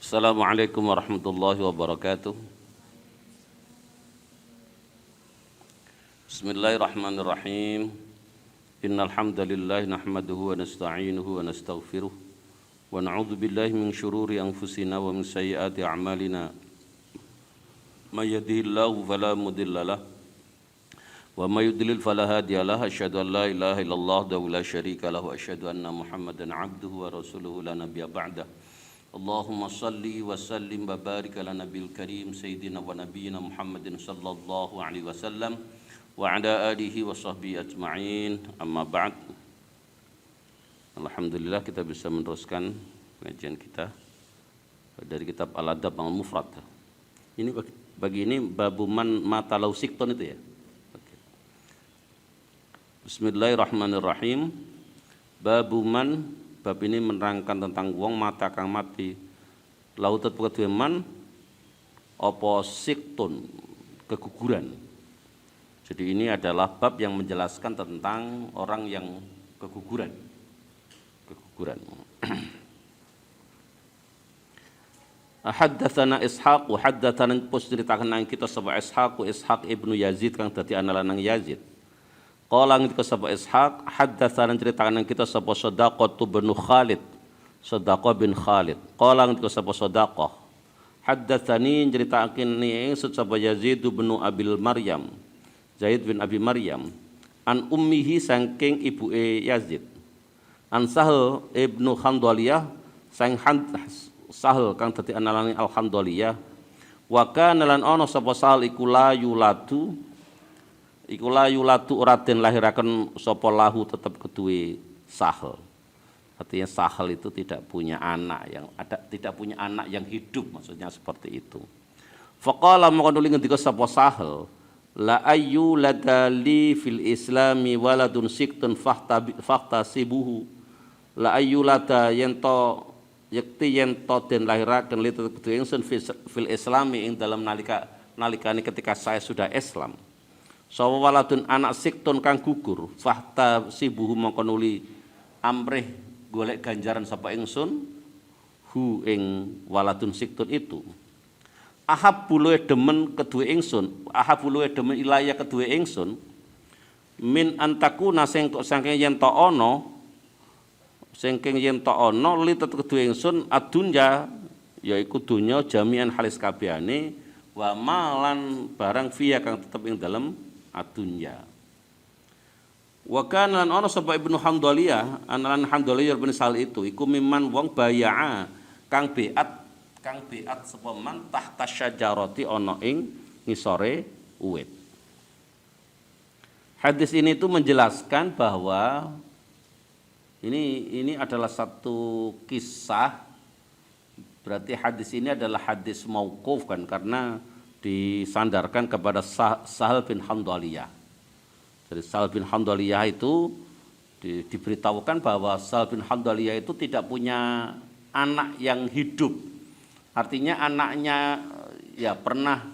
Assalamualaikum warahmatullahi wabarakatuh. Bismillahirrahmanirrahim. Innal hamdalillah nahmaduhu wa nasta'inuhu wa nastaghfiruh wa na'udzu billahi min syururi anfusina wa min sayyiati a'malina. May yahdihillahu fala mudhillalah wa may yudlil fala hadiyalah. Asyhadu an la ilaha illallah wa la syarika lahu wa asyhadu anna Muhammadan 'abduhu wa rasuluhu la nabiyya ba'dah. Allahumma salli wa sallim wa barik ala nabiyil karim sayyidina wa nabiyyina Muhammadin sallallahu alaihi wasallam wa ala alihi wa sahbihi ajma'in. Amma ba'd. Alhamdulillah kita bisa meneruskan pengajian kita dari kitab Al-Adab Al-Mufrad. Ini bagi ini babuman mata lau sikton itu ya. Bismillahirrahmanirrahim. Babuman, bab ini menerangkan tentang wong mata kang mati lautat pekedeman apa siktun, keguguran. Jadi ini adalah bab yang menjelaskan tentang orang yang keguguran. Haddatsana Ishaq wa haddatsana ceritakan nang kita sapa Ishaq ibnu Yazid kang dadi anak lanang Yazid. Qala ngit ka sapa Ishaq haddatsana ceritakan kita sapa Shadaqah bin Khalid. Shadaqah bin Khalid. Qala ngit ka sapa Shadaqah haddatsani ceritakan ni sapa Yazid bin Abil Maryam. Zaid bin Abi Maryam an ummihi saking ibuke Yazid. An Sahal ibnu Khandaliyah sang Sahal kang dadi analane Al Khandaliyah. Wa kana lan ana sapa Sahal iku la yulatu ora den lahiraken sapa lahu tetep keduwe Sahal. Artinya Sahal itu tidak punya anak yang hidup, maksudnya seperti itu. Faqala maka nuli ngendika sapa Sahal, la ayyu ladali fil islami waladun siktun fahtasibuhu. La ayyu lada yento yakti yento den lahiraken li tetep keduwe ingsun fil islami ing dalam nalikane ketika saya sudah Islam. Sawa waladun anak siktun kang gugur fahta sibuhu mongko nuli amrih golek ganjaran sapa ingsun hu ing waladun siktun itu. Ahab buluwe demen kedue ingsun, ahab buluwe demen ilaya kedue ingsun min antakuna saking yen ta ana li tetep kedue ingsun adunya yaiku dunya jami'an halis kabehane wa malan barang fiya kang tetep ing dalem adunya. Wa kana lan ana sapa Ibnu Hamdaliyah, analan Hamdaliyah bin Sal itu iku miman wong baya'a kang beat sapa man tahta syajarati ana ing ngisore uwit. Hadis ini itu menjelaskan bahwa ini adalah satu kisah. Berarti hadis ini adalah hadis mauquf kan, karena disandarkan kepada Sahal bin Hamdaliyah. Jadi Sahal bin Hamdaliyah itu diberitahukan bahwa Sahal bin Hamdaliyah itu tidak punya anak yang hidup. Artinya anaknya ya pernah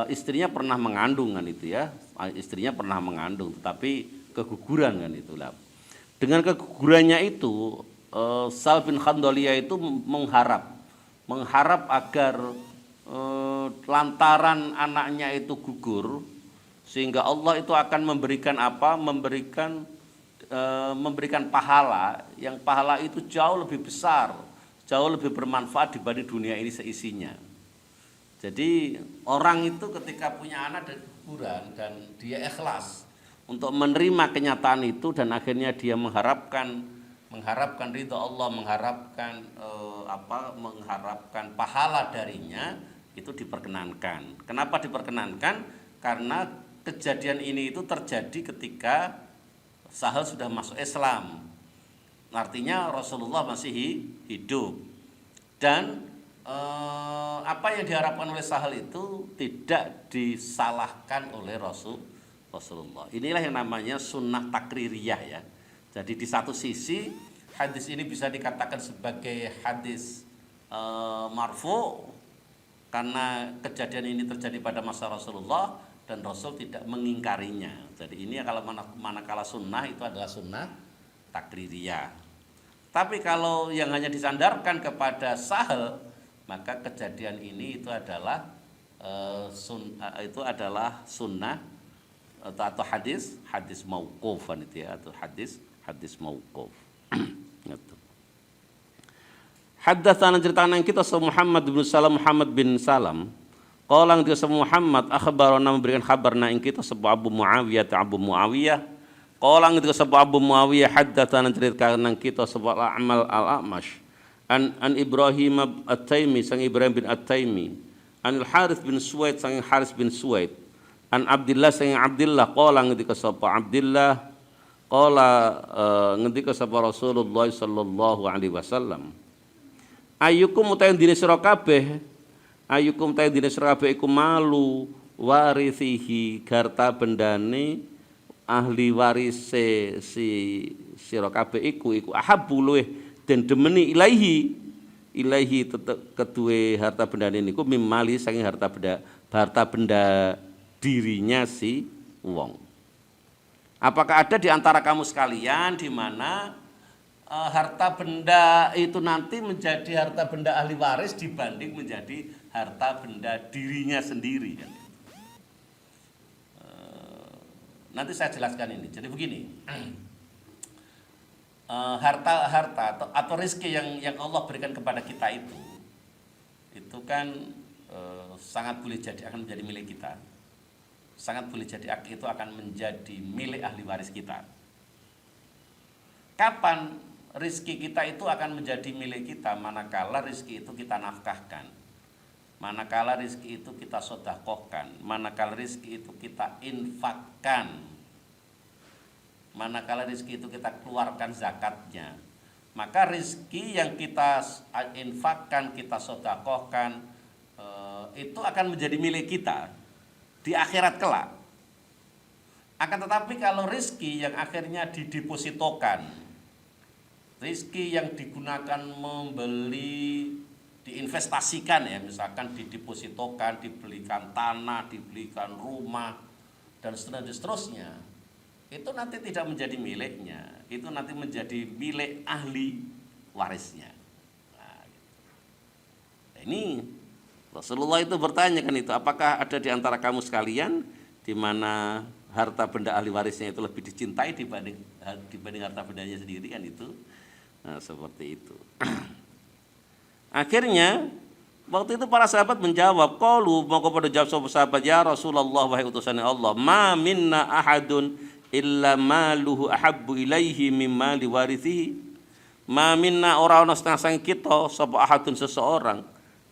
istrinya pernah mengandung kan itu ya. Istrinya pernah mengandung tetapi keguguran kan itulah. Dengan kegugurannya itu Sahal bin Hamdaliyah itu mengharap agar lantaran anaknya itu gugur sehingga Allah itu akan memberikan memberikan pahala yang pahala itu jauh lebih besar, jauh lebih bermanfaat dibanding dunia ini seisinya. Jadi orang itu ketika punya anak dan guguran dan dia ikhlas untuk menerima kenyataan itu dan akhirnya dia mengharapkan ridha Allah, mengharapkan pahala darinya, itu diperkenankan. Kenapa diperkenankan? Karena kejadian ini itu terjadi ketika Sahal sudah masuk Islam. Artinya Rasulullah masih hidup. Dan apa yang diharapkan oleh Sahal itu tidak disalahkan oleh Rasulullah. Inilah yang namanya sunnah takririyah ya. Jadi di satu sisi hadis ini bisa dikatakan sebagai hadis marfu karena kejadian ini terjadi pada masa Rasulullah dan Rasul tidak mengingkarinya. Jadi ini kalau manakala sunnah itu adalah sunnah takririyah. Tapi kalau yang hanya disandarkan kepada Sahal maka kejadian ini itu adalah sunnah atau hadis mauqufan itu ya, atau hadis mauquf. Gitu. Haddatsana ceritakan kita Muhammad bin Salam qala kita Muhammad akhbarana memberikan kabarna ing kita Abu Muawiyah qala kita Abu Muawiyah haddatsana ceritakan kita A'mal al-A'mash an Ibrahim at-Taimi sang Ibrahim bin at-Taimi an al-Harits bin Suwaid sang Harits bin Suwaid an Abdullah sang Abdullah qala ngendika sapa Abdullah qala ngendika sapa Rasulullah sallallahu alaihi wasallam ayyukum utayan dine sira kabeh iku malu warithihi garta bendane ahli warise si sira kabeh iku ahabbu luweh den demeni ilaihi kedue harta bendane niku mimali saking harta benda dirinya si wong. Apakah ada di antara kamu sekalian di mana harta benda itu nanti menjadi harta benda ahli waris dibanding menjadi harta benda dirinya sendiri kan? Nanti saya jelaskan ini. Jadi begini, harta atau rezeki yang Allah berikan kepada kita itu kan sangat boleh jadi akan menjadi milik kita. Sangat boleh jadi itu akan menjadi milik ahli waris kita. Kapan rezeki kita itu akan menjadi milik kita? Manakala rezeki itu kita nafkahkan, manakala rezeki itu kita sedekahkan, manakala rezeki itu kita infakkan, manakala rezeki itu kita keluarkan zakatnya. Maka rezeki yang kita infakkan, kita sedekahkan itu akan menjadi milik kita di akhirat kelak. Akan tetapi kalau rezeki yang akhirnya didepositokan, rezeki yang digunakan membeli, diinvestasikan ya, misalkan didepositokan, dibelikan tanah, dibelikan rumah, dan seterusnya, itu nanti tidak menjadi miliknya, itu nanti menjadi milik ahli warisnya. Nah, ini Rasulullah itu bertanya kan itu, apakah ada di antara kamu sekalian di mana harta benda ahli warisnya itu lebih dicintai dibanding harta bendanya sendiri kan itu. Nah, seperti itu. Akhirnya waktu itu para sahabat menjawab, qalu maka pada jawab sahabat, ya Rasulullah wahai utusan Allah, ma minna ahadun illa maluhu ahabbu ilaihi mimma liwarithihi. Ma minna ora ana setengah sang kita sapa ahadun seseorang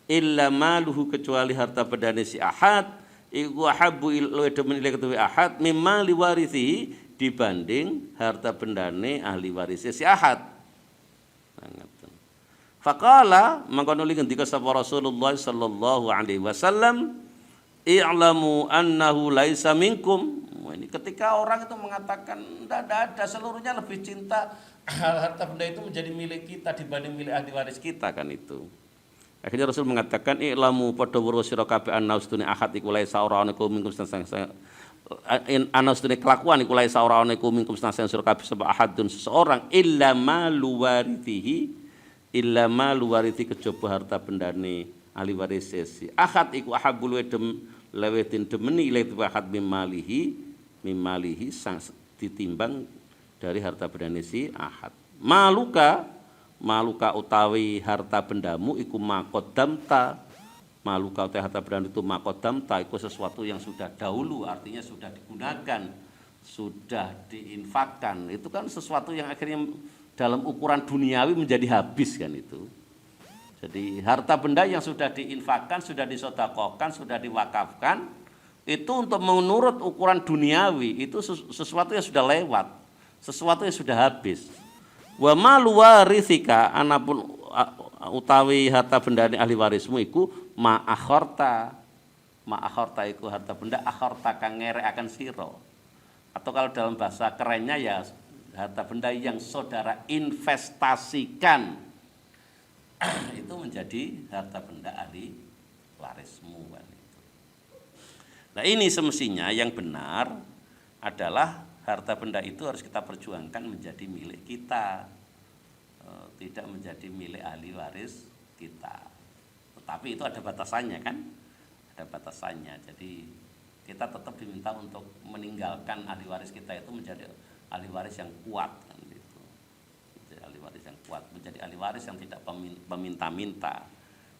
illa maluhu kecuali harta bendane si ahad iku ahabbu ilaihi ahad mimma liwarithihi dibanding harta bendane ahli warisnya si ahad. Faqala mangko nuli ngendika sapa Rasulullah sallallahu alaihi wasallam, i'lamu annahu laisa minkum. Ini ketika orang itu mengatakan tidak ada, seluruhnya lebih cinta harta benda itu menjadi milik kita dibanding milik ahli waris kita kan itu. Akhirnya Rasul mengatakan, i'lamu padha weruh sira kabeh annaustune ahad iku laisa ora ana iku minkum annaustune kelakuan iku laisa ora ana iku minkum sira kabeh sapa ahadun seseorang illa malu warithi kejaba harta bendane ahli waris si ahad iku ahabul lewetin demeni ilaihi ahad mimalihi sang ditimbang dari harta bendane si ahad. Maluka utawi harta bendamu iku makodamta. Maluka utawi harta bendamu itu makodamta iku sesuatu yang sudah dahulu, artinya sudah digunakan, sudah diinfakkan. Itu kan sesuatu yang akhirnya dalam ukuran duniawi menjadi habis kan itu. Jadi harta benda yang sudah diinfakkan, sudah disedekahkan, sudah diwakafkan, itu untuk menurut ukuran duniawi itu sesuatu yang sudah lewat, sesuatu yang sudah habis. Wa malu warithika anapun utawi harta bendane ahli warismu iku ma'akhorta iku harta benda akhorta kang ngerekaken sira. Atau kalau dalam bahasa kerennya ya harta benda yang saudara investasikan itu menjadi harta benda ahli warismu kan itu. Nah, ini semestinya yang benar adalah harta benda itu harus kita perjuangkan menjadi milik kita, tidak menjadi milik ahli waris kita. Tapi itu ada batasannya kan? Ada batasannya. Jadi kita tetap diminta untuk meninggalkan ahli waris kita itu menjadi ahli waris yang kuat kan gitu. Menjadi ahli waris yang kuat, menjadi ahli waris yang tidak meminta-minta.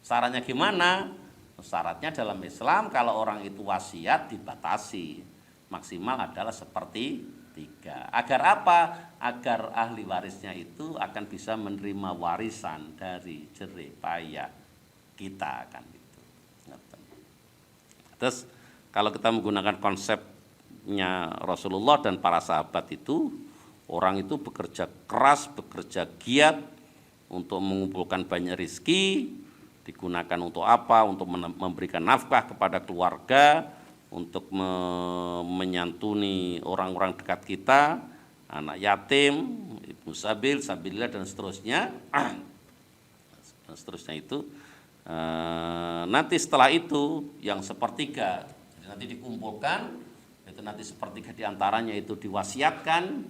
Syaratnya gimana? Syaratnya dalam Islam kalau orang itu wasiat dibatasi. Maksimal adalah sepertiga. Agar apa? Agar ahli warisnya itu akan bisa menerima warisan dari jerih payah kita kan gitu. Terus kalau kita menggunakan konsepnya Rasulullah dan para sahabat itu, orang itu bekerja keras, bekerja giat untuk mengumpulkan banyak rezeki, digunakan untuk apa? Untuk memberikan nafkah kepada keluarga, untuk menyantuni orang-orang dekat kita, anak yatim, ibu sabil, sabilillah dan seterusnya. Dan seterusnya itu nanti setelah itu yang sepertiga, jadi nanti dikumpulkan, itu nanti sepertiga diantaranya itu diwasiatkan,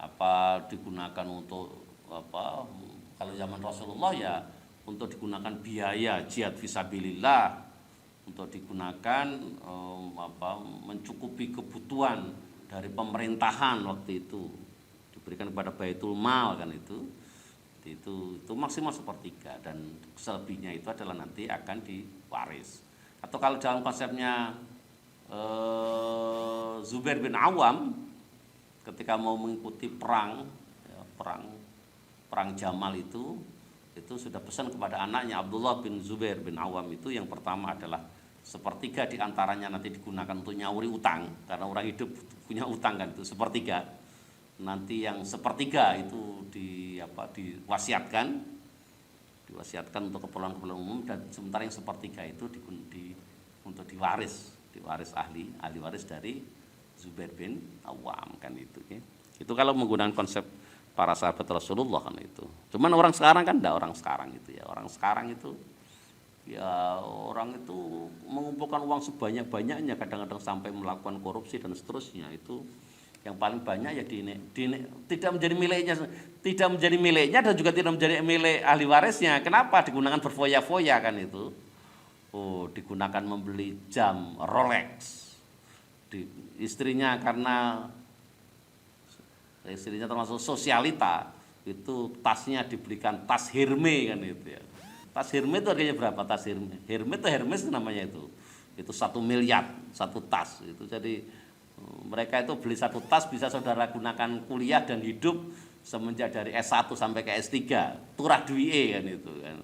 apa digunakan untuk apa? Kalau zaman Rasulullah ya untuk digunakan biaya jihad fisabilillah, untuk digunakan mencukupi kebutuhan dari pemerintahan waktu itu, diberikan kepada Baitul Mal kan itu maksimal sepertiga, dan selebihnya itu adalah nanti akan diwaris. Atau kalau dalam konsepnya Zubair bin Awam ketika mau mengikuti perang Jamal itu sudah pesan kepada anaknya Abdullah bin Zubair bin Awam itu, yang pertama adalah sepertiga diantaranya nanti digunakan untuk nyauri utang, karena orang hidup punya utang kan, itu sepertiga. Nanti yang sepertiga itu diwasiatkan untuk keperluan umum, dan sementara yang sepertiga itu untuk diwaris ahli waris dari Zubair bin Awam kan itu ya. Itu kalau menggunakan konsep para sahabat Rasulullah kan itu. Cuman orang sekarang kan enggak, orang sekarang itu orang itu mengumpulkan uang sebanyak-banyaknya, kadang-kadang sampai melakukan korupsi dan seterusnya. Itu yang paling banyak ya tidak menjadi miliknya dan juga tidak menjadi milik ahli warisnya. Kenapa? Digunakan berfoya-foya kan itu. Digunakan membeli jam Rolex. Istrinya termasuk sosialita, itu tasnya dibelikan tas Hermes kan itu ya. Tas Hermes itu harganya berapa? Tas Hermes itu namanya itu 1 miliar satu tas itu. Jadi mereka itu beli satu tas bisa saudara gunakan kuliah dan hidup semenjak dari S1 sampai ke S3, turah duit kan itu kan.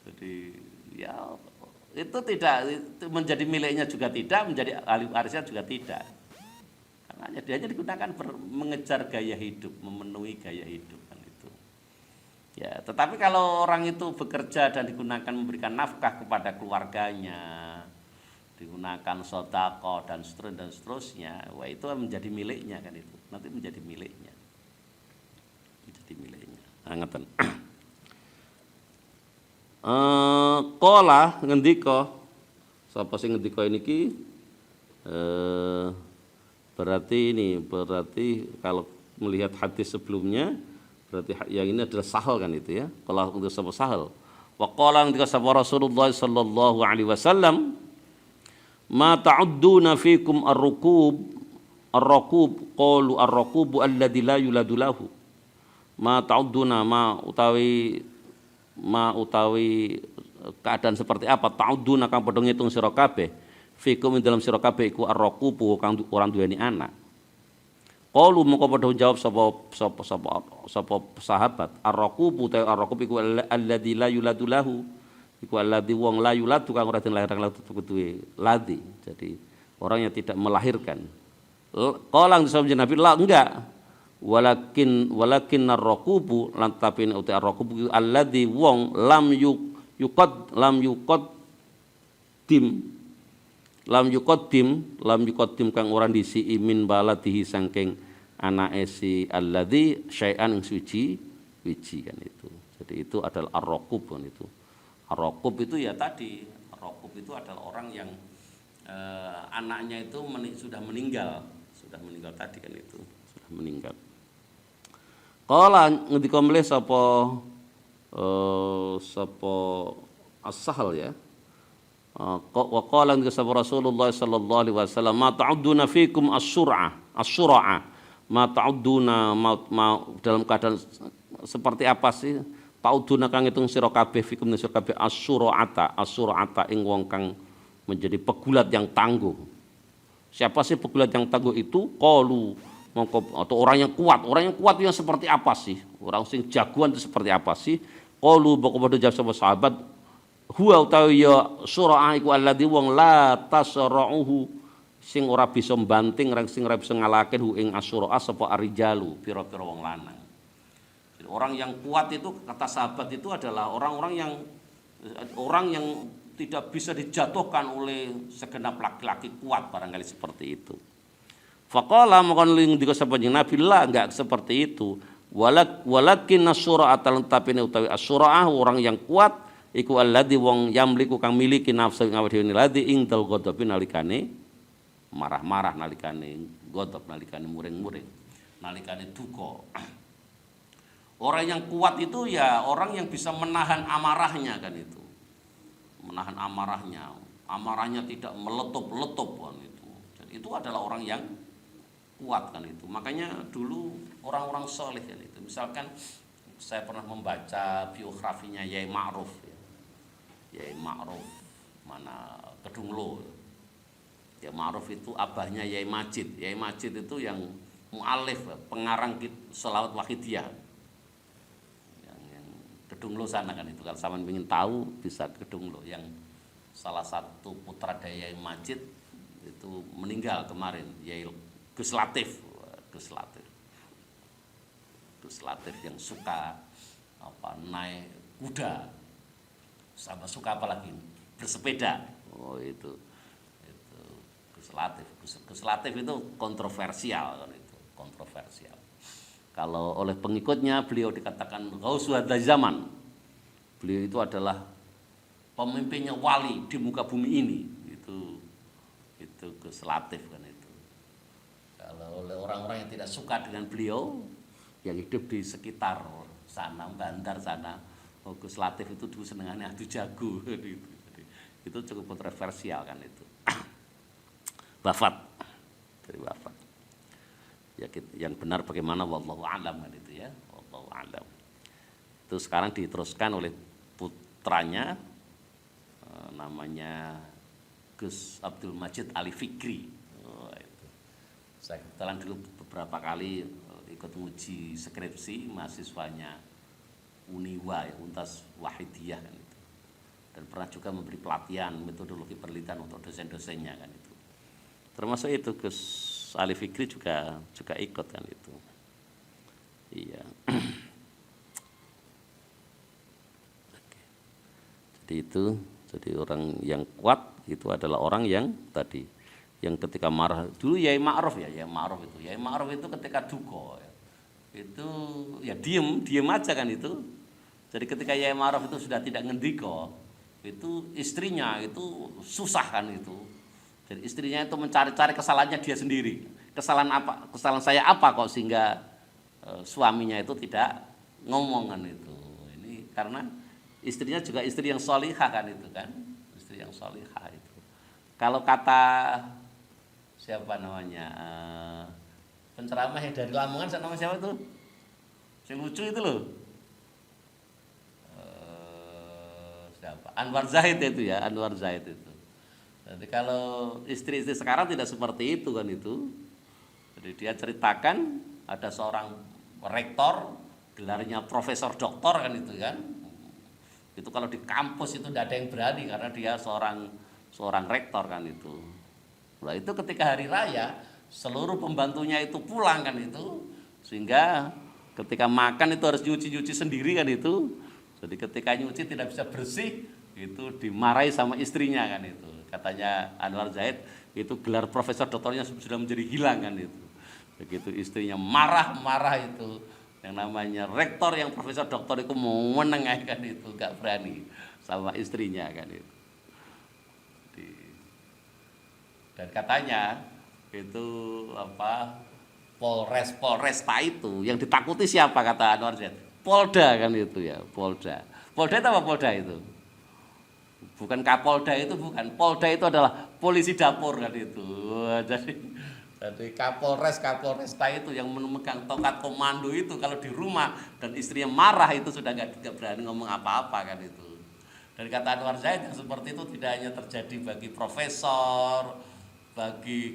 Jadi ya itu tidak menjadi miliknya, juga tidak menjadi ahli warisnya, juga tidak. Karena dia hanya digunakan mengejar gaya hidup, memenuhi gaya hidup kan itu. Ya, tetapi kalau orang itu bekerja dan digunakan memberikan nafkah kepada keluarganya, digunakan sedekah dan seterusnya, wah itu menjadi miliknya kan itu. Nanti menjadi miliknya. Ngeten. Qala ngendika, sapa sing ngendika niki berarti kalau melihat hadis sebelumnya berarti yang ini adalah Sahal kan itu ya. Kalau untuk sapa Sahal. Wa qala ngendika sapa Rasulullah sallallahu alaihi wasallam, ma ta'udduna fikum ar-rukub qalu ar-rukubu alladzi la yuladu lahu. Ma ta'udduna ma utawi keadaan seperti apa? Ta'udduna kang padha ngitung sira kabeh fikum ing dalam sira kabeh iku ar-rukubu kang orang duweni anak. Qalu moko padha jawab sapa sahabat, ar-rukubu ta ar-rukub iku alladzi la yuladu lahu. Iku alladzi wong la yuladu kang ora den lahirkan kuduwe ladzi. Jadi orang yang tidak melahirkan. Qala disebut Nabi la enggak. Walakin ar-raqubu lan tapi uti ar-raqubu alladzi wong lam yuqaddim kang ora disi min baladihi saking anake si alladzi syai'an ing wiji kan itu. Jadi itu adalah ar-raqub kan itu. Ar-raqub itu ya tadi, ar-raqub itu adalah orang yang anaknya itu sudah meninggal tadi kan itu, sudah meninggal. Qala ngendika mleh sapa As-Sahl ya. Wa qala Rasulullah sallallahu alaihi wasallam ma ta'udduna fikum as-sur'a ma ta'udduna dalam keadaan seperti apa sih ta'udduna kang hitung sira kabeh fikum sira kabeh as-sur'ata ing wong kang menjadi pegulat yang tangguh. Siapa sih pegulat yang tangguh itu? Qalu atau orang yang kuat. Orang yang kuat itu yang seperti apa sih? Orang sing jagoan itu seperti apa sih? Qalu kepada jawab sahabat, huwa utawi ya surah iku alladzi wong la tasra'uhu sing ora bisa mbanting sing ora bisa ngalahke hu ing asyura sapa arijalu pira-pira wong lanang. Jadi orang yang kuat itu kata sahabat itu adalah orang yang tidak bisa dijatuhkan oleh segenap laki-laki kuat barangkali seperti itu. Faqala maka ngendika sapa Nabi la enggak seperti itu. Walakin asyura atalantapine utawi asyura orang yang kuat iku alladzi wong yamliku kang miliki nafsu ing awake dhewe ladzi ing dal ghadabi nalikane marah-marah, nalikane ghadab, nalikane muring-muring, nalikane duka. Orang yang kuat itu ya orang yang bisa menahan amarahnya kan itu. Menahan amarahnya tidak meletup-letup kan itu. Jadi itu adalah orang yang kuat kan itu. Makanya dulu orang-orang soleh kan itu. Misalkan saya pernah membaca biografinya Yai Ma'ruf ya. Yai Ma'ruf mana Kedunglo. Yai Ma'ruf itu abahnya Yai Majid. Yai Majid itu yang mu'alif, pengarang sholawat wahidiyah. Yang Kedunglo sana kan itu. Kalau sampean ingin tahu bisa ke Kedunglo. Yang salah satu putra dari Yai Majid itu meninggal kemarin. Yai Gus Latif. Gus Latif yang suka naik kuda, sama suka apalagi bersepeda. Oh itu Gus Latif. Gus Latif itu kontroversial kan itu, kontroversial. Kalau oleh pengikutnya beliau dikatakan Ghausu hadzal zaman. Beliau itu adalah pemimpinnya wali di muka bumi ini. Itu Gus Latif kan itu. Kalau oleh orang-orang yang tidak suka dengan beliau yang hidup di sekitar sana, Bandar sana, Gus Latif itu dulu senengannya adu jago. Itu cukup kontroversial kan itu. Wafat. Ya, yang benar bagaimana wallahu a'lam kan itu ya. Wallahu a'lam. Itu sekarang diteruskan oleh putranya namanya Gus Abdul Majid Ali Fikri. Saya kebetulan dulu beberapa kali ikut uji skripsi mahasiswanya Uniwa ya, Untas Wahidiyah kan itu. Dan pernah juga memberi pelatihan metodologi penelitian untuk dosen-dosennya kan itu. Termasuk itu Gus Ali Fikri juga ikut kan itu. Iya. Jadi orang yang kuat itu adalah orang yang tadi yang ketika marah dulu Yai Ma'ruf itu ketika duka ya, itu ya diem aja kan itu. Jadi ketika Yai Ma'ruf itu sudah tidak ngendiko, itu istrinya itu susah kan itu. Jadi istrinya itu mencari-cari kesalahannya dia sendiri. Kesalahan saya apa kok sehingga suaminya itu tidak ngomong kan itu. Ini karena istrinya juga istri yang solihah kan itu kan, istri yang solihah itu. Kalau kata siapa namanya penceramah yang dari Lamongan, nama siapa itu? Yang lucu itu loh. Siapa? Anwar Zaid itu ya, Anwar Zaid itu. Jadi kalau istri-istri sekarang tidak seperti itu kan itu. Jadi dia ceritakan ada seorang rektor, gelarnya profesor doktor kan itu kan. Itu kalau di kampus itu tidak ada yang berani karena dia seorang rektor kan itu. Nah itu ketika hari raya seluruh pembantunya itu pulang kan itu, sehingga ketika makan itu harus nyuci sendiri kan itu. Jadi ketika nyuci tidak bisa bersih itu dimarahi sama istrinya kan itu. Katanya Anwar Zaid itu gelar profesor doktornya sudah menjadi hilang kan itu. Begitu istrinya marah itu, yang namanya rektor yang profesor doktor itu mau menengahkan itu gak berani sama istrinya kan itu. Dan katanya itu Polresta itu yang ditakuti siapa kata Anwar Zaid? Polda kan itu ya, Polda itu apa Polda itu? Bukan Kapolda itu bukan. Polda itu adalah polisi dapur kan itu. Jadi Kapolresta itu yang memegang tongkat komando itu kalau di rumah dan istrinya marah itu sudah nggak berani ngomong apa-apa kan itu. Dan kata Anwar Zaid yang seperti itu tidak hanya terjadi bagi profesor, bagi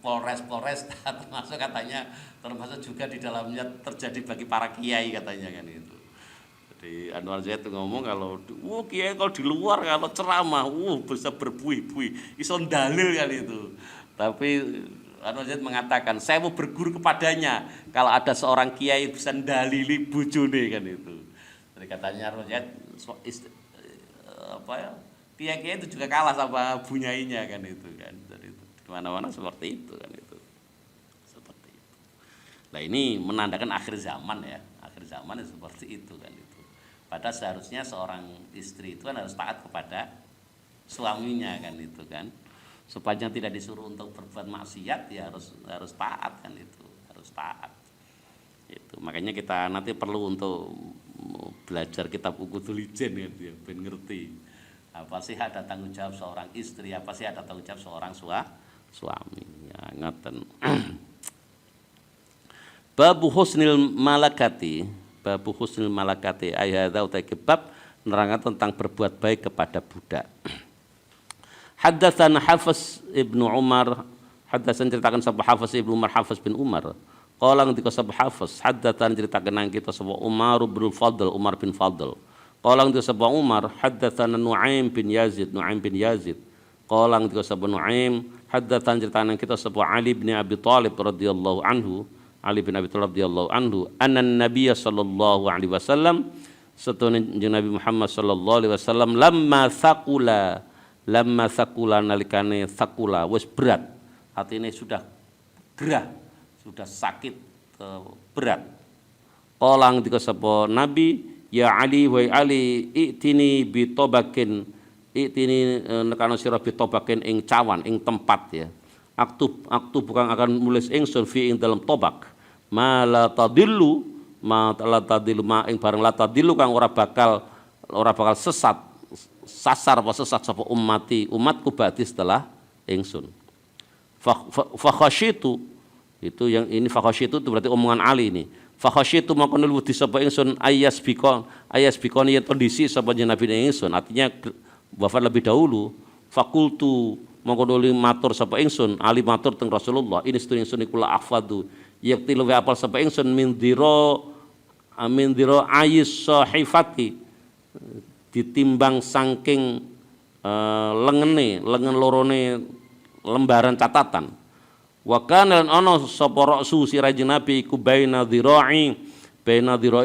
Polresta termasuk katanya termasuk juga di dalamnya terjadi bagi para kiai katanya kan itu. Jadi Anwar Zaid itu ngomong kalau kiai kalau di luar kalau ceramah bisa berbuih-buih iso dalil kan itu. Tapi Anwar Zaid mengatakan saya mau berguru kepadanya kalau ada seorang kiai bisa dalili bojone kan itu. Jadi katanya Anwar Zaid kiai itu juga kalah sama bunyainya kan itu kan. Jadi di mana-mana seperti itu kan itu. Seperti itu. Nah ini menandakan akhir zaman ya. Akhir zaman itu seperti itu kan itu. Padahal seharusnya seorang istri itu kan harus taat kepada suaminya kan itu kan. Sepanjang tidak disuruh untuk berbuat maksiat ya harus taat kan itu, harus taat. Itu makanya kita nanti perlu untuk belajar kitab Uqudul Ijen ya, ben ngerti apa sih ada tanggung jawab seorang istri, apa sih ada tanggung jawab seorang suami. Ya ngaten. Babu husnil malakati, babu husnil malakati ayat utai bab nerangkan tentang berbuat baik kepada budak. Haddatsana Hafiz Ibnu Umar, haddatsan ceritakan sapa Hafiz Ibnu Umar Hafiz bin Umar. Qala ngendika sapa Hafiz, haddatsan ceritakan nang kita sapa Umar bin Fadl, Umar bin Fadl. Qala ngendika sapa Umar, haddatsana Nuaim bin Yazid, Nuaim bin Yazid. Qala ngendika sapa Nuaim, haddatsan ceritakan nang kita sapa Ali bin Abi Thalib radhiyallahu anhu, Ali bin Abi Thalib radhiyallahu anhu, anna Nabiy sallallahu alaihi wasallam satune Nabi Muhammad sallallahu alaihi wasallam lamma sakula nalikane sakula wis berat artinya sudah gerah sudah sakit berat qolang dika sapa nabi ya Ali wa Ali i'tini bi tobakin i'tini nekano sira bi tobakin ing cawan ing tempat ya aktu bukan akan nulis ingsun fi ing dalam tobak ma la tadillu ma ing barang la tadillu kang ora bakal sesat sasar apa sesat sapa umatku ba'di setelah ingsun. Fa khasyitu itu yang ini fa khasyitu itu berarti omongan Ali ini. Fa khasyitu maka nuwudi sapa ingsun ayas bikon yen kondisi sapa Nabi ingsun artinya wafat lebih dahulu fakultu maka nuli matur sapa ingsun Ali matur teng Rasulullah ini sedaya ingsun iku la ahfadu yakti luwe apal sapa ingsun min dira ayis sahifati ditimbang saking lengen lorone lembaran catatan wa kana lan ana sapa ra'su siraj nabi iku baina dhira'i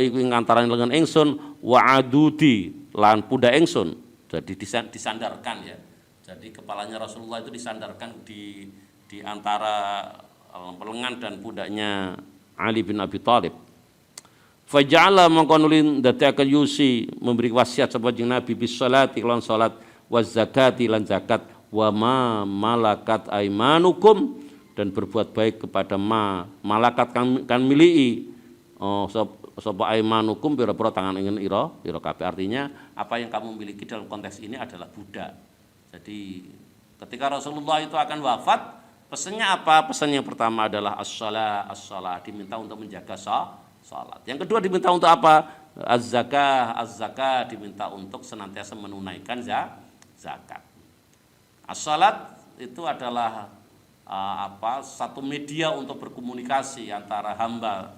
iku ing antarané lengan ingsun wa adudi lan pundak ingsun jadi disandarkan ya jadi kepalanya Rasulullah itu disandarkan di antara lengan dan pundaknya Ali bin Abi Thalib. Faja'ala mongko nuli ndadekaken yusi memberi wasiat sapa jeneng Nabi bis salati lan salat wa zakati lan zakat wa ma malakat aimanukum dan berbuat baik kepada malakat kan miliki sapa aimanukum pira-pira tangan ingin ira kabeh artinya apa yang kamu miliki dalam konteks ini adalah budak. Jadi ketika Rasulullah itu akan wafat pesannya apa? Pesan yang pertama adalah as-shalah diminta untuk menjaga salat. Yang kedua diminta untuk apa? Az-zakah diminta untuk senantiasa menunaikan zakat. As-salat itu adalah satu media untuk berkomunikasi antara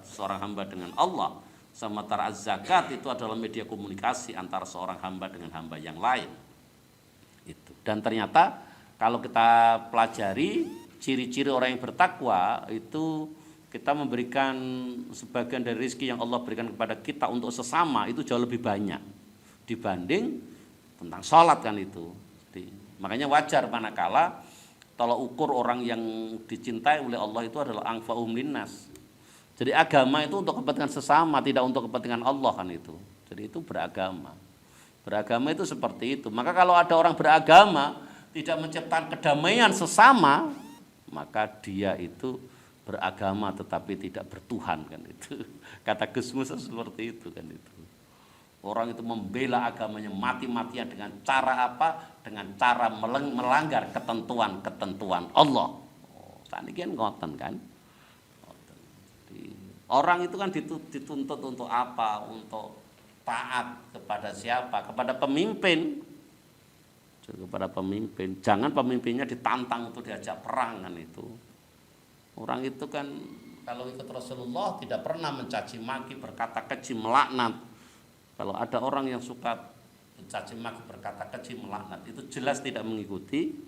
seorang hamba dengan Allah. Sementara az-zakat itu adalah media komunikasi antara seorang hamba dengan hamba yang lain. Itu. Dan ternyata kalau kita pelajari ciri-ciri orang yang bertakwa itu kita memberikan sebagian dari rezeki yang Allah berikan kepada kita untuk sesama itu jauh lebih banyak dibanding tentang sholat kan itu. Jadi, makanya wajar manakala tolak ukur orang yang dicintai oleh Allah itu adalah anfa'uhum linnas. Jadi agama itu untuk kepentingan sesama, tidak untuk kepentingan Allah kan itu. Jadi itu beragama. Beragama itu seperti itu. Maka kalau ada orang beragama tidak menciptakan kedamaian sesama, maka dia itu beragama tetapi tidak bertuhan kan itu. Kata Gus Musa seperti itu kan itu. Orang itu membela agamanya mati-matian dengan cara apa? Dengan cara melanggar ketentuan-ketentuan Allah. Oh, saniki ngoten kan? Orang itu kan dituntut untuk apa? Untuk taat kepada siapa? Kepada pemimpin. Kepada pemimpin. Jangan pemimpinnya ditantang untuk diajak perang kan itu. Orang itu kan kalau ikut Rasulullah tidak pernah mencaci maki, berkata keji, melaknat. Kalau ada orang yang suka mencaci maki, berkata keji, melaknat, itu jelas tidak mengikuti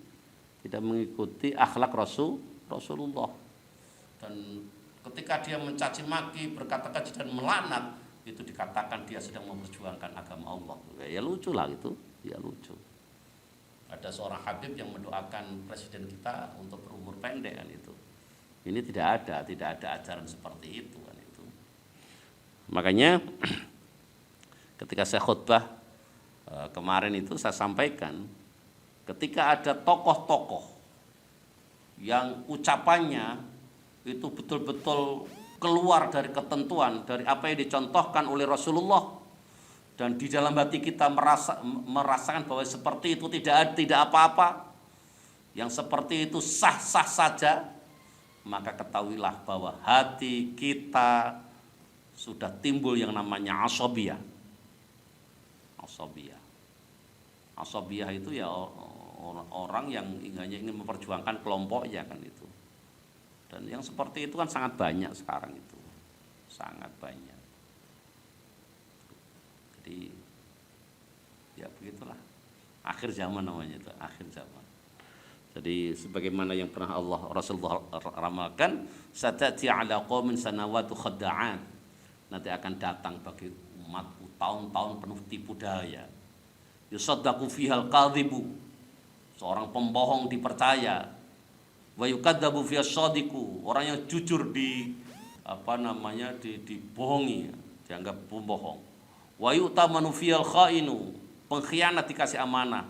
akhlak Rasulullah. Dan ketika dia mencaci maki, berkata keji dan melaknat, itu dikatakan dia sedang memperjuangkan agama Allah. Ya lucu lah itu, ya lucu. Ada seorang habib yang mendoakan presiden kita untuk berumur pendek kan itu. Ini tidak ada ajaran seperti itu kan itu. Makanya ketika saya khutbah kemarin itu saya sampaikan, ketika ada tokoh-tokoh yang ucapannya itu betul-betul keluar dari ketentuan, dari apa yang dicontohkan oleh Rasulullah, dan di dalam hati kita merasakan bahwa seperti itu tidak apa-apa, yang seperti itu sah-sah saja, maka ketahuilah bahwa hati kita sudah timbul yang namanya asabiyah. Asabiyah itu ya orang yang hanya ingin memperjuangkan kelompoknya kan itu. Dan yang seperti itu kan sangat banyak sekarang itu, sangat banyak. Jadi ya begitulah, akhir zaman namanya itu, akhir zaman. Jadi sebagaimana yang pernah Rasulullah ramalkan, satati ala qaumin sanawatu khadda'an, nanti akan datang bagi umatku tahun-tahun penuh tipu daya. Yusaddaqu fihal kadhibu, seorang pembohong dipercaya. Wa yukadzabu fiyas shadiqu, orang yang jujur dibohongi, dianggap pembohong. Wa yu'tamanu fiyal khainu, pengkhianat dikasih amanah.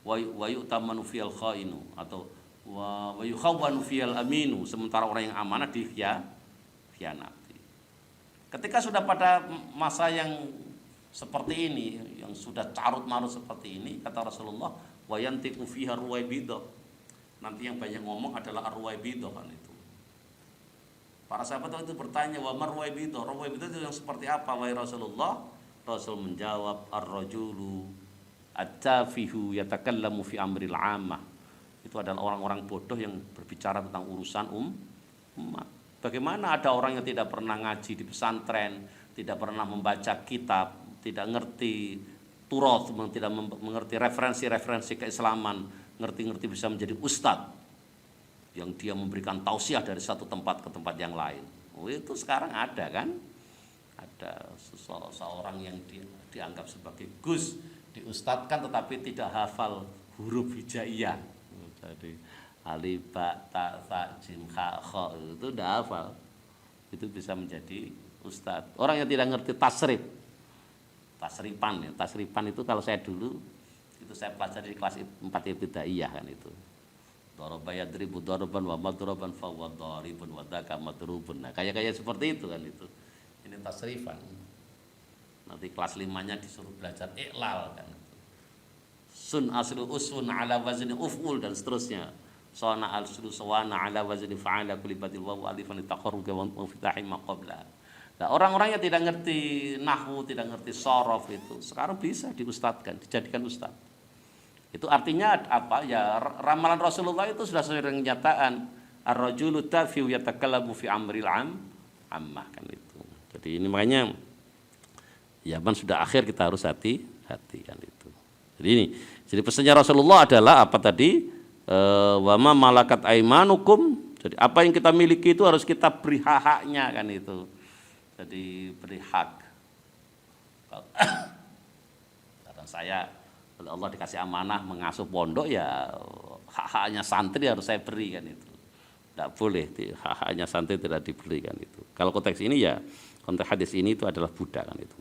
Wa yu'tamanu fiyal khainu, atau wa yukhawwanu fiyal aminu, sementara orang yang amanah dikhianati. Ketika sudah pada masa yang seperti ini, yang sudah carut-marut seperti ini, kata Rasulullah, wa yantiqu fiha ruwaibidah, nanti yang banyak ngomong adalah ar-ruwaibidah kan itu. Para sahabat itu bertanya, wa mar-ruwaibidah, ruwaibidah itu yang seperti apa wahai Rasulullah? Rasul menjawab, ar-rajulu at-tafihu yatakallamu fi amril 'ammah. Itu adalah orang-orang bodoh yang berbicara tentang urusan umat. Bagaimana ada orang yang tidak pernah ngaji di pesantren, tidak pernah membaca kitab, tidak ngerti turath, tidak mengerti referensi-referensi keislaman, ngerti-ngerti bisa menjadi ustadz yang dia memberikan tausiah dari satu tempat ke tempat yang lain. Oh, itu sekarang ada kan? Ada seseorang yang dianggap sebagai gus, diustadkan tetapi tidak hafal huruf hijaiyah. Jadi alif ba ta sa jim kha kha itu tidak hafal. Itu bisa menjadi ustadz. Orang yang tidak ngerti tasrifan itu kalau saya dulu itu saya pelajari di kelas 4 ibtidaiyah kan itu. Daraba yadribu darban wa madroban fa huwa daribun wa dzaka madrubun. Nah, kayak seperti itu kan itu. Ini tasrifan. Nanti kelas 5-nya disuruh belajar iqlal kan. Sun aslu usun ala wazni uf'ul dan seterusnya. Sana al-sulu sawana ala wazni fa'ala kulibatil wawu alifan taqarrub wa fitahi ma qabla. Nah, orang-orang yang tidak ngerti nahwu, tidak ngerti shorof itu sekarang bisa diustadkan, dijadikan ustad. Itu artinya apa? Ya ramalan Rasulullah itu sudah sering kenyataan. Ar-rajulu tafiu yatakallamu fi amril 'ammah kan itu. Jadi ini makanya zaman sudah akhir kita harus hati-hati kan itu. Jadi pesannya Rasulullah adalah apa tadi? Wa ma malakat aimanukum. Jadi apa yang kita miliki itu harus kita beri hak-haknya kan itu. Jadi beri hak. Karena saya oleh Allah dikasih amanah mengasuh pondok, ya hak-haknya santri harus saya beri kan itu. Tidak boleh hak-haknya santri tidak diberi kan itu. Kalau konteks ini ya konteks hadis ini itu adalah budak kan itu.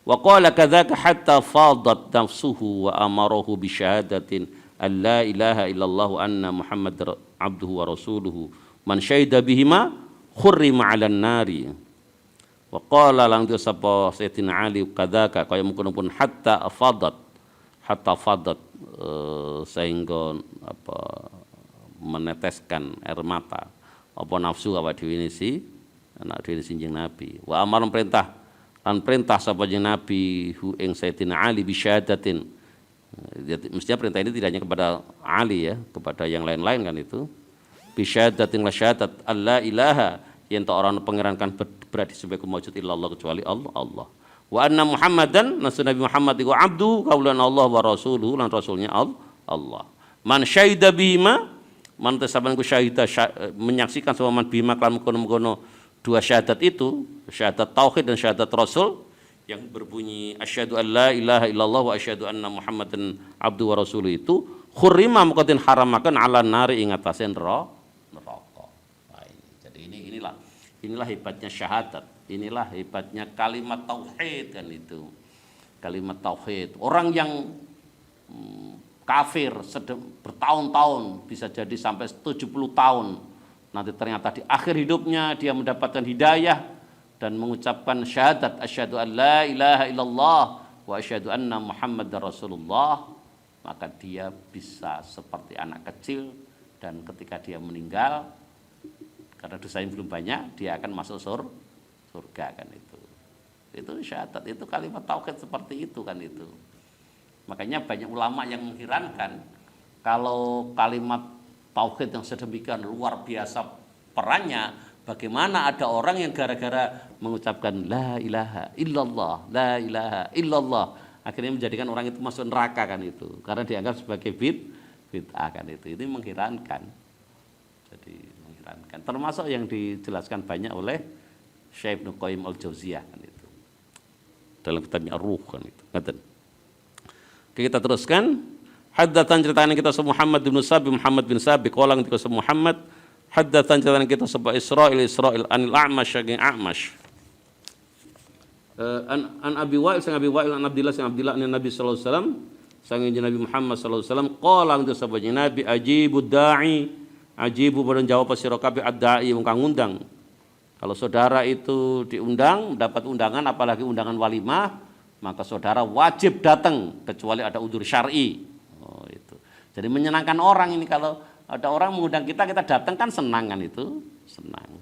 Wa qala kadzaka hatta fadat nafsuhu wa amarahu bi syahadatin alla ilaha illallah anna muhammadar abduhu wa rasuluhu man syahida bihima khurrima 'alan nari Wa qala lang tu sapa Sayyidina Ali kadzaka kaya mungkin hatta fadat sehingga meneteskan air mata apa nafsu awak dhewe si anak dhewe sinjing Nabi. Wa amar perintah sapa jeneng Nabi hu ing Sayyidina Ali bi syahadatin. Mestinya perintah ini tidak hanya kepada Ali ya, kepada yang lain-lain kan itu. Bi syahadatin la syahadat alla ilaha yen ta orang pangerankan berarti sebagai maujud illallah kecuali Allah. Wa anna Muhammadan nasun Nabi Muhammad iku abdu kaulan Allah wa rasuluhu lan rasulnya Allah. Man syahida bihima man tasaban ku syahida menyaksikan sama man bihima kan kono dua syahadat itu, syahadat tauhid dan syahadat rasul yang berbunyi asyhadu an la ilaha illallah wa asyhadu anna Muhammadan abdu wa rasuluhu itu khurrima muqaddin haramakan ala nari ing atase neraka. Nah, jadi inilah hebatnya syahadat. Inilah hebatnya kalimat tauhid kan itu. Kalimat tauhid. Orang yang kafir bertahun-tahun bisa jadi sampai 70 tahun. Nanti ternyata di akhir hidupnya dia mendapatkan hidayah dan mengucapkan syahadat asyhadu an la ilaha illallah wa asyhadu anna Muhammadar Rasulullah, maka dia bisa seperti anak kecil dan ketika dia meninggal karena dosanya belum banyak dia akan masuk surga kan itu syahadat, itu kalimat tauhid seperti itu kan itu. Makanya banyak ulama yang mengherankan kalau kalimat tauhid yang sedemikian luar biasa perannya, bagaimana ada orang yang gara-gara mengucapkan la ilaha illallah akhirnya menjadikan orang itu masuk neraka kan itu karena dianggap sebagai bid'ah kan itu. Ini mengherankan. Jadi mengherankan. Termasuk yang dijelaskan banyak oleh Syekh Ibnu Qayyim Al-Jauziyah kan itu. Dalam kitabnya Ar-Ruh kan itu. Ngaten. Oke, kita teruskan. Haddatan ceritakan kita se Muhammad bin Sabi qolang kita se Muhammad haddatan ceritakan kita sebab Israil anil A'mash saking A'mash. An Abi Wa'il sang Abi Wa'il an Abdillah sang Abdillah an Nabi sallallahu alaihi wasallam sang Nabi Muhammad sallallahu alaihi wasallam qolang kita sebab Nabi ajibud da'i ajibu bareng jawab sira kabeh ad-da'i wong kang ngundang. Kalau saudara itu diundang, mendapat undangan, apalagi undangan walimah, maka saudara wajib datang kecuali ada udzur syar'i. Oh itu. Jadi menyenangkan orang ini kalau ada orang mengundang kita datang kan senang kan itu, senang.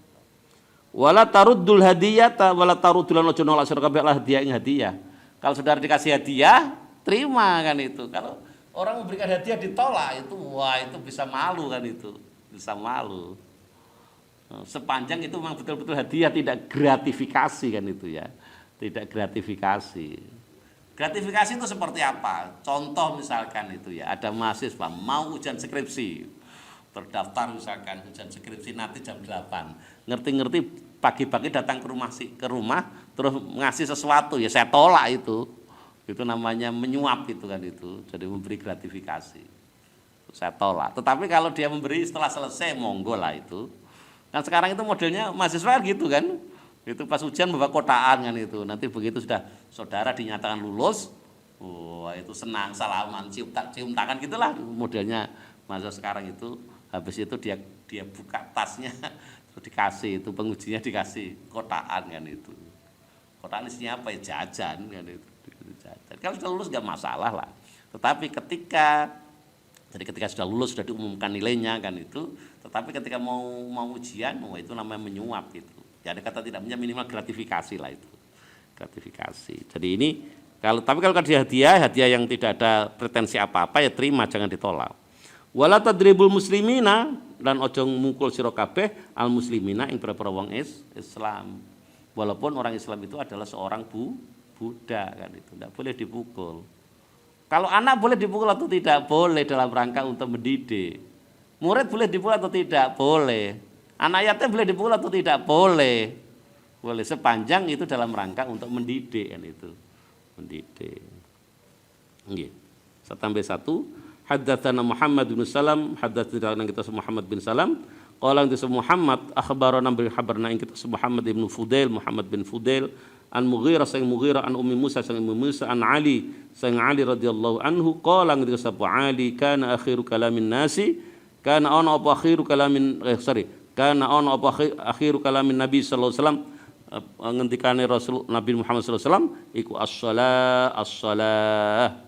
Wala taruddul hadiyata wala taruddul ojo nolak sira kabeh hadiah ing hadiah. Kalau saudara dikasih hadiah, terima kan itu. Kalau orang memberikan hadiah ditolak itu, wah itu bisa malu kan itu, bisa malu. Sepanjang itu memang betul-betul hadiah, tidak gratifikasi kan itu ya, tidak gratifikasi. Gratifikasi itu seperti apa? Contoh misalkan itu ya, ada mahasiswa mau ujian skripsi, terdaftar misalkan ujian skripsi nanti jam 8, ngerti-ngerti pagi-pagi datang ke rumah terus ngasih sesuatu ya saya tolak itu namanya menyuap itu kan itu, jadi memberi gratifikasi, saya tolak. Tetapi kalau dia memberi setelah selesai monggo lah itu. Kan sekarang itu modelnya mahasiswa gitu kan, itu pas ujian bawa kotaan kan itu, nanti begitu sudah saudara dinyatakan lulus, wah itu senang, salaman, cium tangan gitulah modelnya mahasiswa sekarang itu. Habis itu dia buka tasnya, terus dikasih itu pengujinya dikasih kotaan kan itu, kotaan isinya apa ya, jajan kan itu, jajan. Kalau sudah lulus nggak masalah lah, tetapi ketika sudah lulus sudah diumumkan nilainya kan itu, tetapi ketika mau ujian, itu namanya menyuap itu. Jadi kata tidak punya minimal gratifikasi lah itu, gratifikasi. Jadi ini tapi kalau hadiah yang tidak ada pretensi apa-apa ya terima, jangan ditolak. Wala tadribul muslimina dan ojo mukul sira kabeh al muslimina ing para wong Islam. Walaupun orang Islam itu adalah seorang budak kan itu, tidak boleh dipukul. Kalau anak boleh dipukul atau tidak? Boleh dalam rangka untuk mendidik. Murid boleh dipukul atau tidak? Boleh. Anak yatim boleh dipukul atau tidak? Boleh. Boleh sepanjang itu dalam rangka untuk mendidik kan itu. Mendidik. Nggih. Saya tambah satu. Haddatsana Muhammad bin Salam, haddatsana kita Muhammad bin Salam. Qala kita Muhammad akhbarana bil habarna kita Muhammad bin Fudail an Mughirah sang Mughirah an Ummi Musa sang Ummi Musa an Ali sang Ali radhiyallahu anhu qala ngendika sapa Ali kana akhiru kalamin nasi kana ana apa akhiru kalamin akhiru kalamin Nabi sallallahu alaihi wasallam ngendikane Rasul Nabi Muhammad sallallahu alaihi wasallam iku as-shalah as-shalah.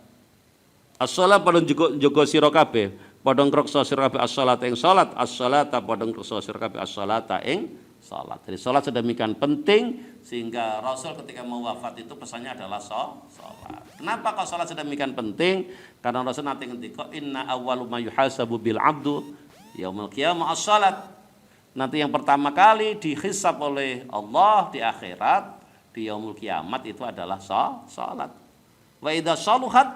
As-shalah padha njaga sira kabeh, padha ngreksa sira kabeh as-shalat ing salat, as-shalata padha ngreksa sira kabeh as-shalata ing salat. Jadi salat sedemikian penting sehingga Rasul ketika mau wafat itu pesannya adalah salat. Kenapa kok salat sedemikian penting? Karena Rasul nanti ngendika inna awwalu ma yuhasabu bil 'abdu yaumul qiyamah as-salat. Nanti yang pertama kali dihisab oleh Allah di akhirat di yaumul kiamat itu adalah salat. Wa idza saluhat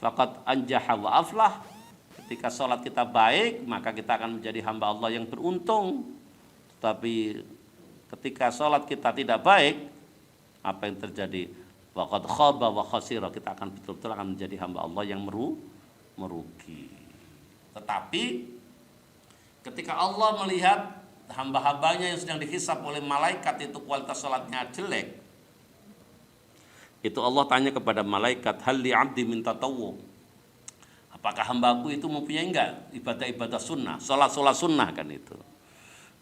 faqad anjaha wa aflah. Ketika salat kita baik, maka kita akan menjadi hamba Allah yang beruntung. Tapi ketika salat kita tidak baik, apa yang terjadi? Waqad khaba wa khasira, kita akan betul-betul akan menjadi hamba Allah yang merugi. Tetapi ketika Allah melihat hamba-hambanya yang sedang dihisab oleh malaikat itu kualitas salatnya jelek, itu Allah tanya kepada malaikat, hal li 'abdi min tatawwu, apakah hambaku itu mempunyai enggak ibadah-ibadah sunnah, salat-salat sunnah kan itu.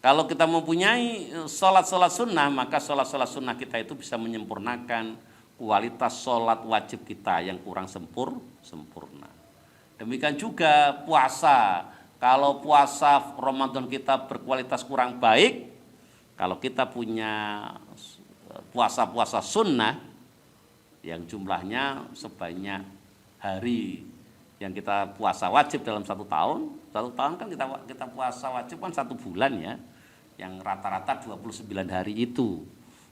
Kalau kita mempunyai salat-salat sunnah, maka salat-salat sunnah kita itu bisa menyempurnakan kualitas salat wajib kita yang kurang sempurna. Demikian juga puasa. Kalau puasa Ramadan kita berkualitas kurang baik, kalau kita punya puasa-puasa sunnah yang jumlahnya sebanyak hari yang kita puasa wajib dalam satu tahun kan kita puasa wajib kan 1 bulan ya, yang rata-rata 29 hari itu.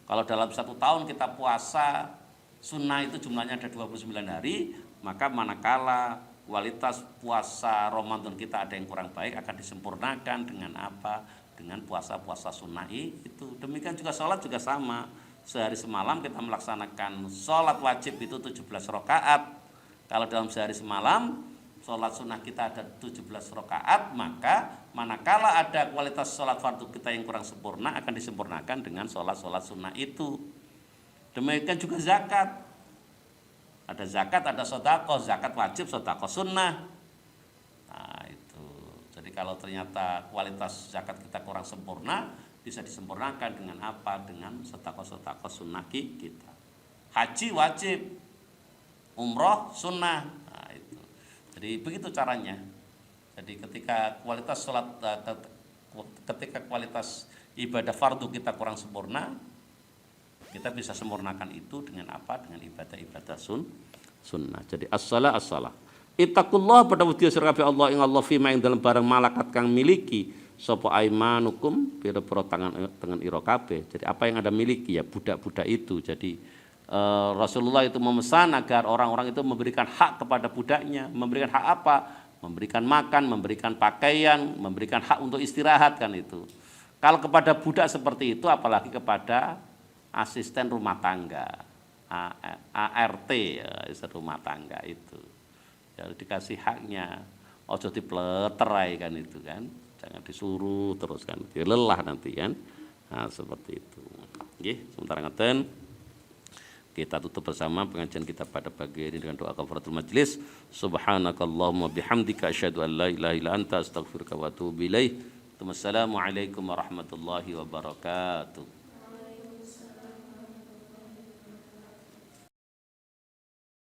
Kalau dalam 1 tahun kita puasa sunnah itu jumlahnya ada 29 hari, maka manakala kualitas puasa Ramadan kita ada yang kurang baik akan disempurnakan dengan apa? Dengan puasa-puasa sunnah itu. Demikian juga sholat juga sama. Sehari semalam kita melaksanakan sholat wajib itu 17 rakaat. Kalau dalam sehari semalam sholat sunnah kita ada 17 rakaat, maka manakala ada kualitas sholat fardu kita yang kurang sempurna akan disempurnakan dengan sholat-sholat sunnah itu. Demikian juga zakat. Ada zakat, ada sedekah, zakat wajib, sedekah sunnah. Nah itu. Jadi kalau ternyata kualitas zakat kita kurang sempurna, bisa disempurnakan dengan apa? Dengan sedekah sunnah kita. Haji wajib, umroh sunnah. Nah itu. Jadi begitu caranya. Jadi ketika kualitas ibadah fardu kita kurang sempurna, kita bisa sempurnakan itu dengan apa? Dengan ibadah-ibadah sunnah. Jadi as-salah as-salah. Ittaqullah pada wedi sira kabeh Allah ing Allah fima ing dalam barang malakat kang miliki sapa aimanukum pira-pira tangan ira kabeh. Jadi apa yang Anda miliki ya budak-budak itu. Jadi Rasulullah itu memesan agar orang-orang itu memberikan hak kepada budaknya. Memberikan hak apa? Memberikan makan, memberikan pakaian, memberikan hak untuk istirahat kan itu. Kalau kepada budak seperti itu apalagi kepada asisten rumah tangga, ART ya, asisten rumah tangga itu. Ya dikasih haknya, ojo dipleterai kan itu kan. Jangan disuruh terus kan, dia lelah nanti kan. Nah, seperti itu. Nggih, sementara ngeten kita tutup bersama pengajian kita pada pagi ini dengan doa kafaratul majlis. Subhanakallahumma bihamdika asyhadu an la ilaha illa anta astaghfiruka wa atubu ilaik. Wassalamualaikum warahmatullahi wabarakatuh.